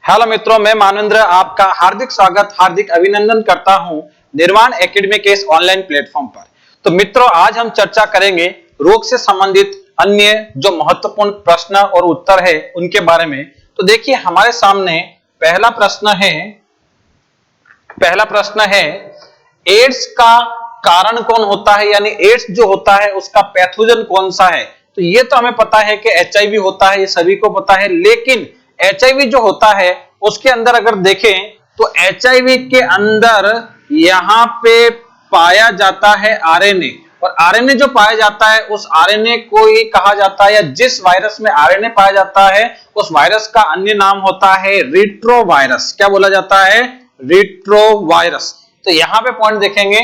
Hello मित्रों, मैं मानवेंद्र आपका हार्दिक स्वागत, हार्दिक अभिनंदन करता हूं निर्वाण एकेडमी के इस ऑनलाइन प्लेटफॉर्म पर। तो मित्रों, आज हम चर्चा करेंगे रोग से संबंधित अन्य जो महत्वपूर्ण प्रश्न और उत्तर है उनके बारे में। तो देखिए, हमारे सामने पहला प्रश्न है एड्स का कारण कौन होता है, यानी एड्स जो होता है उसका पैथोजन कौन सा है। तो ये तो हमें पता है कि एचआईवी होता है, ये सभी को पता है, लेकिन एचआईवी जो होता है उसके अंदर अगर देखें तो एचआईवी के अंदर यहां पे पाया जाता है आरएनए, और आरएनए जो पाया जाता है उस आरएनए को ही कहा जाता है, या जिस वायरस में आरएनए पाया जाता है उस वायरस का अन्य नाम होता है रिट्रोवायरस। क्या बोला जाता है? रिट्रोवायरस। तो यहां पे पॉइंट देखेंगे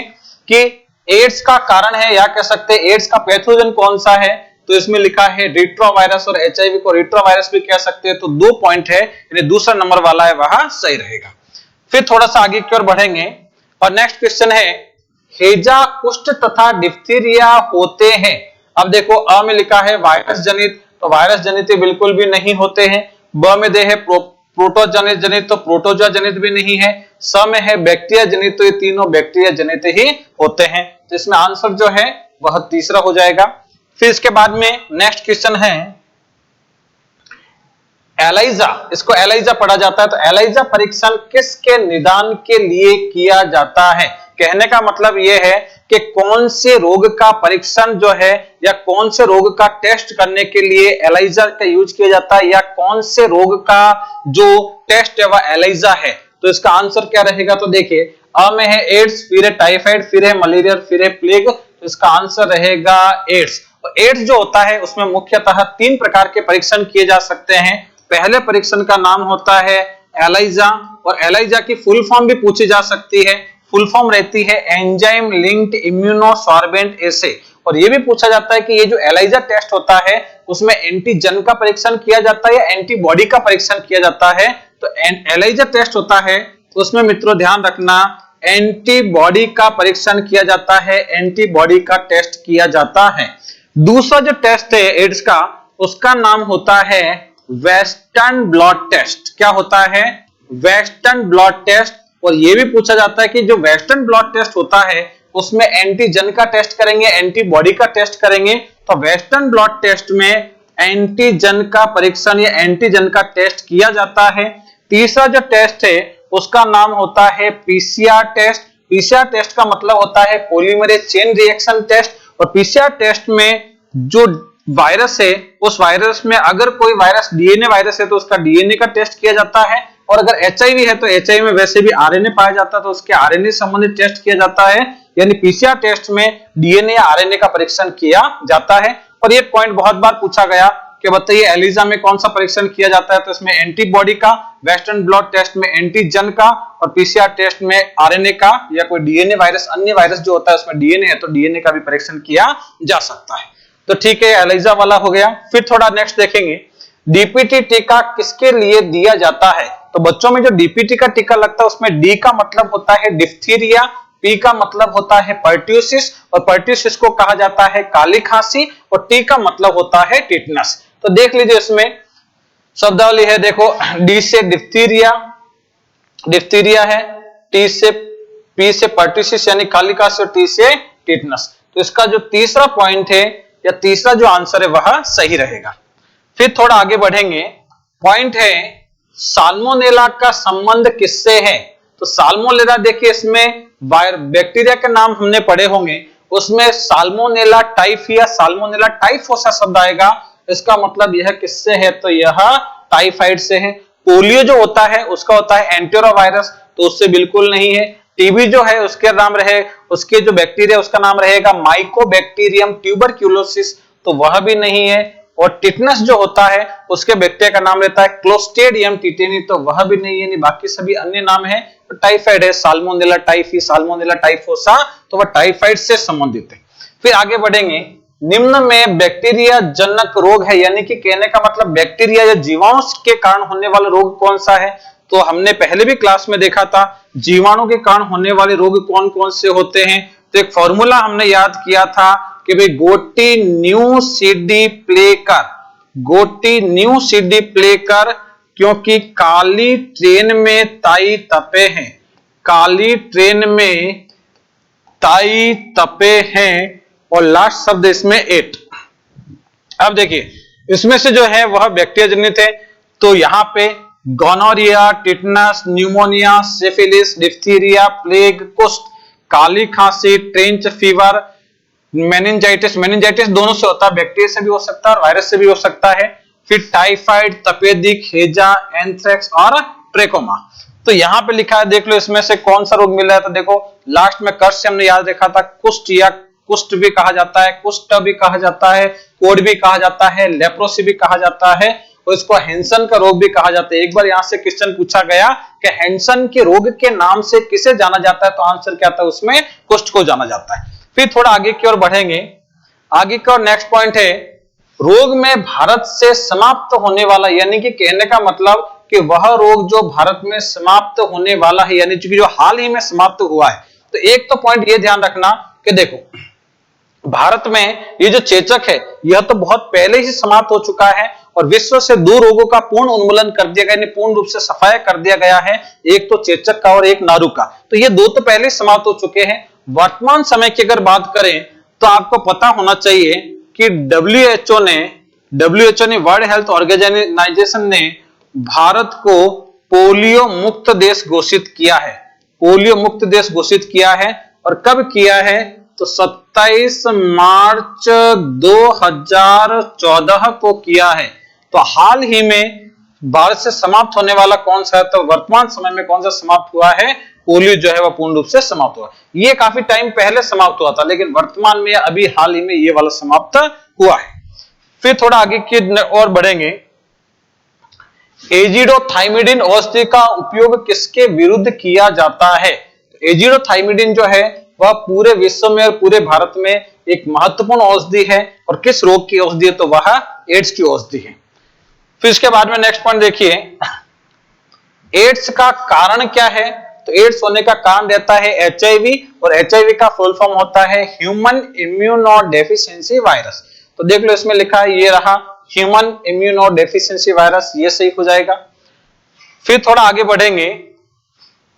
कि एड्स का कारण है, या कह सकते हैं एड्स का पैथोजन कौन सा है, तो इसमें लिखा है रिट्रोवायरस, और एचआईवी को रिट्रोवायरस भी कह सकते हैं। तो 2 पॉइंट है, यानी दूसरा नंबर वाला है वह सही रहेगा। फिर थोड़ा सा आगे की ओर बढ़ेंगे और नेक्स्ट क्वेश्चन है हैजा, कुष्ठ तथा डिप्थीरिया होते हैं। अब देखो, अ में लिखा है वायरस जनित, तो वायरस जनित बिल्कुल भी नहीं होते हैं। ब में दे है प्रोटोजनित जनित, तो प्रोटोजोआ जनित भी नहीं है। स में है बैक्टीरिया जनित, तो ये तीनों बैक्टीरिया जनित ही होते हैं। तो इसमें आंसर जो है वह तीसरा हो जाएगा। फिर इसके बाद में नेक्स्ट क्वेश्चन है एलाइजा, इसको एलाइजा पढ़ा जाता है। तो एलाइजा परीक्षण किसके निदान के लिए किया जाता है? कहने का मतलब यह है कि कौन से रोग का परीक्षण जो है, या कौन से रोग का टेस्ट करने के लिए एलाइजा का यूज किया जाता है, या कौन से रोग का जो टेस्ट है वह एलाइजा है। तो इसका आंसर क्या रहेगा? तो देखिए, अ में है एड्स, फिर है टाइफाइड, फिर है मलेरिया, फिर है प्लेग। तो इसका आंसर रहेगा एड्स। तो एड्स जो होता है उसमें मुख्यतः 3 प्रकार के परीक्षण किए जा सकते हैं। पहले परीक्षण का नाम होता है एलाइजा, और एलाइजा की फुल फॉर्म भी पूछी जा सकती है। फुल फॉर्म रहती है एंजाइम लिंक्ड इम्यूनोसॉर्बेंट एसे। और ये भी पूछा जाता है कि ये जो एलाइजा टेस्ट होता है उसमें एंटीजन का परीक्षण किया जाता है या एंटीबॉडी का परीक्षण किया जाता है। तो एलाइजा टेस्ट होता है तो उसमें मित्रों ध्यान रखना, एंटीबॉडी का परीक्षण किया जाता है, एंटीबॉडी का टेस्ट किया जाता है। दूसरा जो टेस्ट है एड्स का, उसका नाम होता है वेस्टर्न ब्लॉट टेस्ट। क्या होता है? Western blot test. और यह भी पूछा जाता है कि जो वेस्टर्न ब्लॉट टेस्ट होता है उसमें एंटीजन का टेस्ट करेंगे, एंटीबॉडी का टेस्ट करेंगे। तो वेस्टर्न ब्लॉट टेस्ट में एंटीजन का परीक्षण या एंटीजन का टेस्ट किया जाता है। तीसरा जो टेस्ट है उसका नाम होता है पीसीआर टेस्ट। पीसीआर टेस्ट का मतलब होता है पॉलीमरेज चेन रिएक्शन टेस्ट। और पीसीआर टेस्ट में जो वायरस है उस वायरस में अगर कोई वायरस डीएनए वायरस है तो उसका डीएनए का टेस्ट किया जाता है, और अगर एचआईवी है तो एचआईवी में वैसे भी आरएनए पाया जाता है तो उसके आरएनए संबंधित टेस्ट किया जाता है। यानी पीसीआर टेस्ट में डीएनए या आरएनए का परीक्षण किया जाता है। और ये पॉइंट बहुत बार पूछा गया कि बताइए एलिजा में कौन सा परीक्षण किया जाता है, तो इसमें एंटीबॉडी का, वेस्टर्न ब्लॉट टेस्ट में एंटीजन का, और पीसीआर टेस्ट में आरएनए का, या कोई डीएनए वायरस, अन्य वायरस जो होता है उसमें डीएनए है तो डीएनए का भी परीक्षण किया जा सकता है। तो ठीक है, एलिजा वाला हो गया। फिर थोड़ा नेक्स्ट देखेंगे, डीपीटी टीका किसके लिए दिया जाता है। तो बच्चों में जो डीपीटी का टीका लगता है उसमें डी का मतलब होता है डिप्थीरिया, पी का मतलब होता है पर्ट्यूसिस, और पर्ट्यूसिस को कहा जाता है काली खांसी, और टी का मतलब होता है टिटनस। तो देख लीजिए, इसमें शब्दावली है, देखो, डी से डिप्थीरिया, डिप्थीरिया है, टी से पी से पर्ट्यूसिस यानी काली खांसी, और टी से टिटनस। तो इसका जो तीसरा पॉइंट है या तीसरा जो आंसर है वह सही रहेगा। फिर थोड़ा आगे बढ़ेंगे, पॉइंट है साल्मोनेला का संबंध किससे है। तो साल्मोनेला देखिए, इसमें बैक्टीरिया के नाम हमने पढ़े होंगे, उसमें साल्मोनेला टाइफ या साल्मोनेला टाइफोसा शब्द आएगा। इसका मतलब यह किससे है, तो यह टाइफाइड से है। पोलियो जो होता है उसका होता है एंटेरो वायरस, तो उससे बिल्कुल नहीं है। टीबी जो है उसके नाम रहे, उसके जो बैक्टीरिया उसका नाम रहेगा माइकोबैक्टीरियम ट्यूबरक्यूलोसिस, तो वह भी नहीं है। और टिटनस जो होता है उसके बैक्टीरिया का नाम रहता है क्लोस्ट्रिडियम टिटेनी, तो वह भी नहीं है। बाकी सभी अन्य नाम है। तो टाइफाइड है साल्मोनेला टाइफी, साल्मोनेला टाइफोसा, तो वह टाइफाइड से संबंधित है। फिर आगे बढ़ेंगे, निम्न में बैक्टीरिया जनक रोग है, यानी कि कहने का मतलब बैक्टीरिया या जीवाणु के कारण होने वाला रोग कौन सा है। तो हमने पहले भी क्लास में देखा था जीवाणु के कारण होने वाले रोग कौन कौन से होते हैं। तो एक फॉर्मूला हमने याद किया था कि भाई गोटी न्यू सीडी प्ले कर, गोटी न्यू सीडी प्ले कर क्योंकि काली ट्रेन में ताई तपे हैं, काली ट्रेन में ताई तपे हैं, और लास्ट शब्द इसमें एट। अब देखिए इसमें से जो है वह बैक्टीरिया जनित है, तो यहां पे gonorrhoea, tetanus, pneumonia, syphilis, diphtheria, plague, कुष्ठ, काली खांसी, ट्रेंच फीवर, मेनिंजाइटिस, मेनिंजाइटिस दोनों से होता है, बैक्टीरिया से भी हो सकता है और वायरस से भी हो सकता है। फिर टाइफाइड, तपेदिक, हैजा, एंथ्रेक्स और ट्रेकोमा। तो यहाँ पे लिखा है, देख लो इसमें से कौन सा रोग मिल रहा है। तो देखो लास्ट में कर्ष से हमने याद रखा था, कुष्ठ या कुष्ठ भी कहा जाता है, कुष्ठ भी कहा जाता है, कोड भी कहा जाता है, लेप्रोसी भी कहा जाता है, और इसको हैंसन का रोग भी कहा जाता है। एक बार यहां से क्वेश्चन पूछा गया कि हैंसन के रोग के नाम से किसे जाना जाता है, तो आंसर क्या था उसमें, कुष्ठ को जाना जाता है। फिर थोड़ा आगे की ओर बढ़ेंगे, आगे का नेक्स्ट पॉइंट है रोग में भारत से समाप्त होने वाला, यानी कि कहने का मतलब कि वह रोग जो भारत में समाप्त होने वाला है, यानी कि जो हाल ही में समाप्त हुआ है। तो एक तो पॉइंट ये ध्यान रखना कि देखो भारत में ये जो चेचक है यह तो बहुत पहले ही समाप्त हो चुका है, और विश्व से 2 रोगों का पूर्ण उन्मूलन कर दिया गया, यानी पूर्ण रूप से सफाया कर दिया गया है, एक तो चेचक का और एक नारू का। तो ये 2 तो पहले समाप्त हो चुके हैं। वर्तमान समय की अगर बात करें तो आपको पता होना चाहिए कि WHO ने वर्ल्ड हेल्थ ऑर्गेनाइजेशन ने भारत को पोलियो मुक्त देश घोषित किया है, पोलियो मुक्त देश घोषित किया है। और कब किया है, तो 27 मार्च 2014 को किया है। तो हाल ही में भारत से समाप्त होने वाला कौन सा है, तो वर्तमान समय में कौन सा समाप्त हुआ है, पोलियो जो है वह पूर्ण रूप से समाप्त हुआ। ये काफी टाइम पहले समाप्त हुआ था, लेकिन वर्तमान में अभी हाल ही में ये वाला समाप्त हुआ है। फिर थोड़ा आगे की और बढ़ेंगे, एजिडोथाइमिडिन औषधि का उपयोग किसके विरुद्ध किया जाता है। एजिडोथाइमिडिन जो है वह पूरे विश्व में और पूरे भारत में एक महत्वपूर्ण औषधि है, और किस रोग की औषधि है, तो वह एड्स की औषधि है। फिर इसके बाद में नेक्स्ट पॉइंट देखिए, एड्स का कारण क्या है, तो एड्स होने का कारण रहता है HIV, और HIV का फुल फॉर्म होता है ह्यूमन इम्यूनोडेफिशिएंसी वायरस। तो देख लो इसमें लिखा है, ये रहा ह्यूमन इम्यूनोडेफिशिएंसी वायरस, ये सही हो जाएगा। फिर थोड़ा आगे बढ़ेंगे,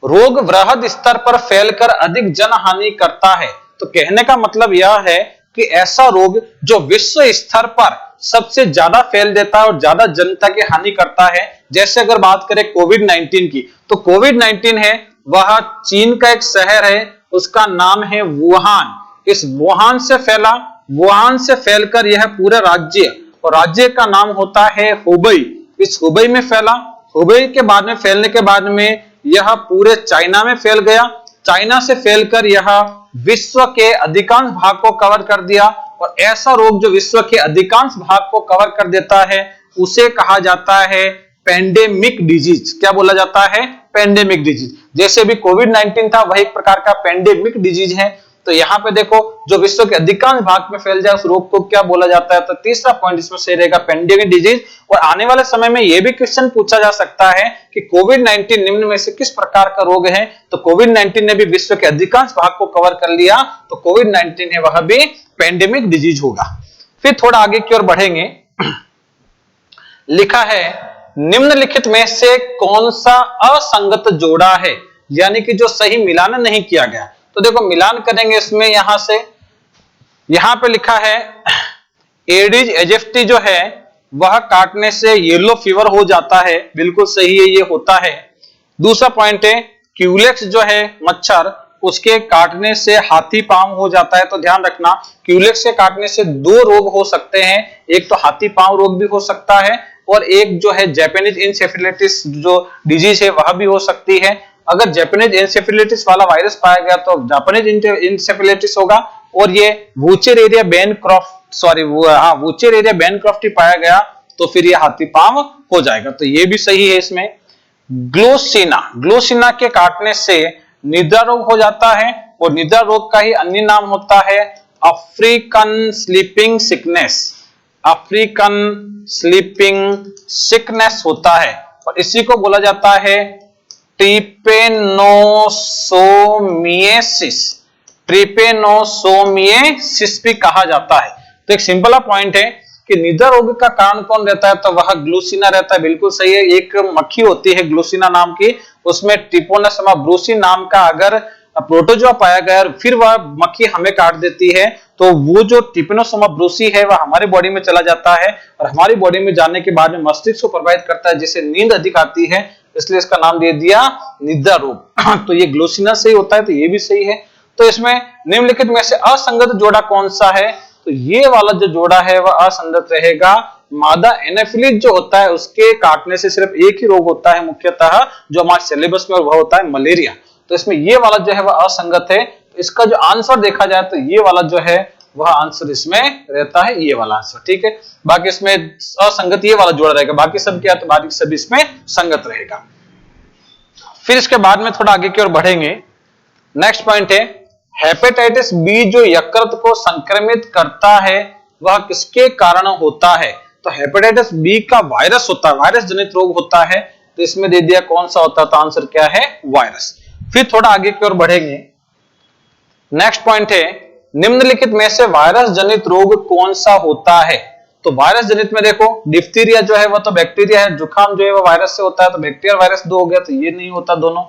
रोग वृहद स्तर पर फैलकर अधिक जनहानि करता है। तो कहने का मतलब यह है कि ऐसा रोग जो विश्व स्तर पर सबसे ज्यादा फैल देता है और ज्यादा जनता की हानि करता है, जैसे अगर बात करें कोविड-19 की, तो कोविड-19 है वह चीन का एक शहर है, उसका नाम है वुहान। इस वुहान से फैला, वुहान से फैलकर यह पूरा राज्य, और राज्य का नाम होता है हुबई, इस हुबई में फैला। हुबई के बाद में फैलने के बाद में यह पूरे चाइना में फैल गया, चाइना से फैलकर यह विश्व के अधिकांश भाग को कवर कर दिया। और ऐसा रोग जो विश्व के अधिकांश भाग को कवर कर देता है उसे कहा जाता है पेंडेमिक डिजीज। क्या बोला जाता है, पेंडेमिक डिजीज। जैसे अभी कोविड-19 था वही एक प्रकार का पेंडेमिक डिजीज है। तो यहाँ पे देखो जो विश्व के अधिकांश भाग में फैल जाए उस रोग को क्या बोला जाता है, तो तीसरा पॉइंट इसमें सही रहेगा पेंडेमिक डिजीज। और आने वाले समय में यह भी क्वेश्चन पूछा जा सकता है कि कोविड-19 निम्न में से किस प्रकार का रोग है, तो कोविड-19 ने भी विश्व के अधिकांश भाग को कवर कर लिया, तो कोविड-19 है वह भी पेंडेमिक डिजीज होगा। फिर थोड़ा आगे की ओर बढ़ेंगे, लिखा है निम्नलिखित में से कौन सा असंगत जोड़ा है, यानी कि जो सही मिलान नहीं किया गया। तो देखो मिलान करेंगे इसमें, यहां से यहां पे लिखा है एडिस एजिप्टी जो है वह काटने से येलो फीवर हो जाता है, बिल्कुल सही है, ये होता है। दूसरा पॉइंट है क्यूलेक्स जो है मच्छर, उसके काटने से हाथी पांव हो जाता है। तो ध्यान रखना क्यूलेक्स के काटने से 2 रोग हो सकते हैं, एक तो हाथी पांव रोग भी हो सकता है, और एक जो है जापानीज इंसेफेलाइटिस जो डिजीज है वह भी हो सकती है। अगर जापानीज इंसेफेलाइटिस वाला वायरस पाया गया तो जापानीज इंसेफेलाइटिस होगा, और ये वुचेरेरिया बैनक्रॉफ्टी पाया गया तो फिर ये हाथी पांव हो जाएगा। तो ये भी सही है। इसमें ग्लोसिना के काटने से निद्रा रोग हो जाता है, और निद्रा रोग का ही अन्य नाम होता है African sleeping sickness, African sleeping sickness होता है, और इसी को बोला जाता है ट्रिपेनोसोमिएसिस, ट्रिपेनोसोमिएसिस भी कहा जाता है। तो एक सिंपल पॉइंट है कि निद्रा रोग का कारण कौन रहता है, तो वह ग्लूसिना रहता है। बिल्कुल सही है। एक मक्खी होती है ग्लूसिना नाम की, उसमें ट्रिपोनेसमा ब्रूसी नाम का अगर प्रोटोजोआ पाया गया और फिर वह मक्खी हमें काट देती है, तो वो जो ट्रिपोनेसमा ब्रूसी है वह हमारी बॉडी में चला जाता है और हमारी बॉडी में जाने के बाद में मस्तिष्क को प्रभावित करता है, जिससे नींद अधिक आती है, इसलिए इसका नाम दे दिया निद्रा रोग। तो ये ग्लूसिना से ही होता है, तो ये भी सही है। तो इसमें निम्नलिखित में से असंगत जोड़ा कौन सा है, तो ये वाला जो जोड़ा है वह असंगत रहेगा। मादा एनाफिलिस जो होता है उसके काटने से सिर्फ एक ही रोग होता है मुख्यतः जो हमारे सिलेबस में, और वह होता है मलेरिया। तो इसमें ये वाला जो है वह असंगत है। इसका जो आंसर देखा जाए तो ये वाला जो है वह आंसर इसमें रहता है, ये वाला आंसर। ठीक है, बाकी इसमें असंगत ये वाला जोड़ा रहेगा, बाकी सब क्या, तो बाकी सब इसमें संगत रहेगा। फिर इसके बाद में थोड़ा आगे की ओर बढ़ेंगे। नेक्स्ट पॉइंट है हेपेटाइटिस बी जो यकृत को संक्रमित करता है वह किसके कारण होता है, तो हेपेटाइटिस बी का वायरस होता है, वायरस जनित रोग होता है। तो इसमें दे दिया कौन सा होता है, तो आंसर क्या है, वायरस। फिर थोड़ा आगे की ओर बढ़ेंगे। नेक्स्ट पॉइंट है निम्नलिखित में से वायरस जनित रोग कौन सा होता है, तो वायरस जनित में देखो डिप्थीरिया जो है वह तो बैक्टीरिया है, जुकाम जो है वह वायरस से होता है, तो बैक्टीरिया वायरस दो हो गया, तो ये नहीं होता दोनों।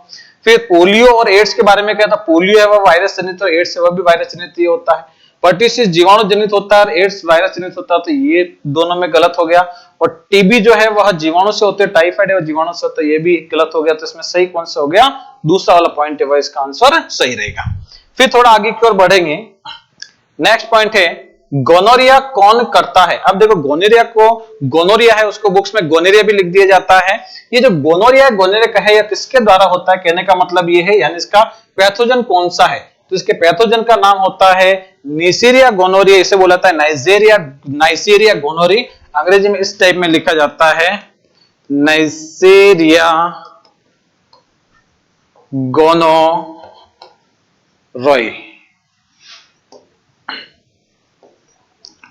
फिर पोलियो और एड्स के बारे में क्या था, पोलियो है वह वायरस जनित और एड्स है वह भी वायरस जनित ये होता है। पर्टिसिस जीवाणु जनित होता है और एड्स वायरस जनित होता है, तो ये दोनों में गलत हो गया। और टीबी जो है वह जीवाणु से होते है, टाइफाइड है वह जीवाणु से होता है, ये भी गलत हो गया। तो इसमें सही कौन सा हो गया, दूसरा वाला पॉइंट है वह इसका आंसर सही रहेगा। फिर थोड़ा आगे की ओर बढ़ेंगे। नेक्स्ट पॉइंट है गोनोरिया कौन करता है। अब देखो गोनोरिया को, गोनोरिया है उसको बुक्स में गोनोरिया भी लिख दिया जाता है। ये जो गोनोरिया है, गोनोरिया का है या किसके द्वारा होता है, कहने का मतलब ये है, यानी इसका पैथोजन कौन सा है, तो इसके पैथोजन का नाम होता है नीसेरिया गोनोरिया, इसे बोला जाता है नाइसेरिया गोनोरी। अंग्रेजी में इस टाइप में लिखा जाता है नाइसेरिया गोनोरोई,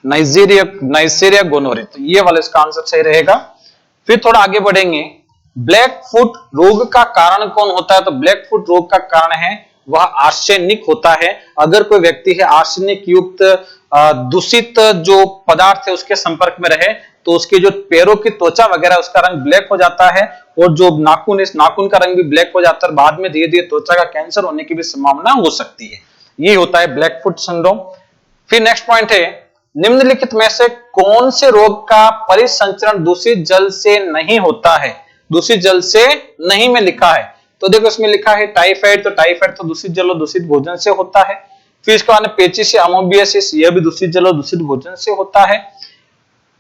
नाइसेरिया गोनोरी। तो ये वाला इसका आंसर सही रहेगा। फिर थोड़ा आगे बढ़ेंगे। ब्लैक फुट रोग का कारण कौन होता है, तो ब्लैक फुट रोग का कारण है वह आर्सेनिक होता है। अगर कोई व्यक्ति है आर्सेनिक युक्त दूषित जो पदार्थ है उसके संपर्क में रहे तो उसके जो पैरों की त्वचा वगैरह उसका रंग ब्लैक हो जाता है, और जो नाखून है इस नाखून का रंग भी ब्लैक हो जाता है, बाद में धीरे धीरे त्वचा का कैंसर होने की भी संभावना हो सकती है। ये होता है ब्लैक फुट सिंड्रोम। फिर नेक्स्ट पॉइंट है निम्नलिखित में से कौन से रोग का परिसंचरण दूषित जल से नहीं होता है, दूषित जल से नहीं में लिखा है, तो देखो इसमें लिखा है टाइफाइड, तो टाइफाइड तो दूषित जल और दूषित भोजन से होता है। फिर इसके बाद पेचिस अमोबियासिस, यह भी दूषित जल और दूषित भोजन से होता है।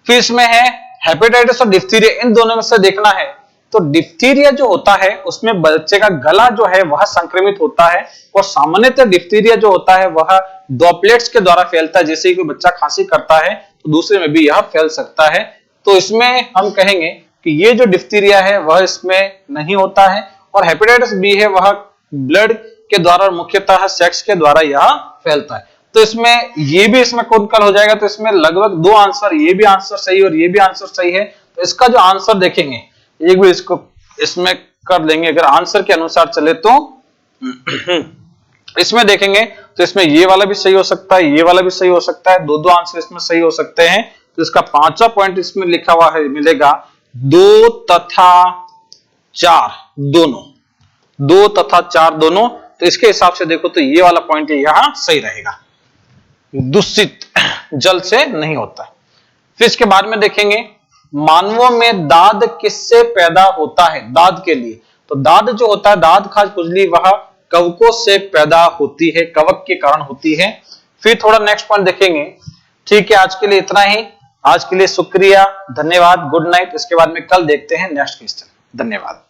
फिर इसमें है हेपेटाइटिस और डिप्थीरिया, इन दोनों में से देखना है तो डिप्थीरिया जो होता है उसमें बच्चे का गला जो है वह संक्रमित होता है, और सामान्यतः डिप्थीरिया जो होता है वह ड्रॉपलेट्स के द्वारा फैलता है। जैसे ही कोई बच्चा खांसी करता है तो दूसरे में भी यह फैल सकता है। तो इसमें हम कहेंगे कि ये जो डिप्थीरिया है वह इसमें नहीं होता है, और हेपेटाइटिस बी है वह ब्लड के द्वारा और मुख्यतः सेक्स के द्वारा यह फैलता है। तो इसमें ये भी इसमें कल हो जाएगा। तो इसमें लगभग दो आंसर, ये भी आंसर सही और ये भी आंसर सही है। तो इसका जो आंसर देखेंगे एक भी इसको इसमें कर देंगे, अगर आंसर के अनुसार चले तो इसमें देखेंगे तो इसमें ये वाला भी सही हो सकता है, ये वाला भी सही हो सकता है, दो आंसर इसमें सही हो सकते हैं। तो इसका पांचवा पॉइंट इसमें लिखा हुआ है मिलेगा 2 तथा 4 दोनों, 2 तथा 4 दोनों। तो इसके हिसाब से देखो तो ये वाला पॉइंट यहां सही रहेगा, दूषित जल से नहीं होता है। फिर इसके बाद में देखेंगे मानवों में दाद किससे पैदा होता है, दाद के लिए, तो दाद जो होता है दाद खाज खुजली वह कवकों से पैदा होती है, कवक के कारण होती है। फिर थोड़ा नेक्स्ट पॉइंट देखेंगे। ठीक है, आज के लिए इतना ही। आज के लिए शुक्रिया, धन्यवाद, गुड नाइट। इसके बाद में कल देखते हैं नेक्स्ट क्वेश्चन। धन्यवाद।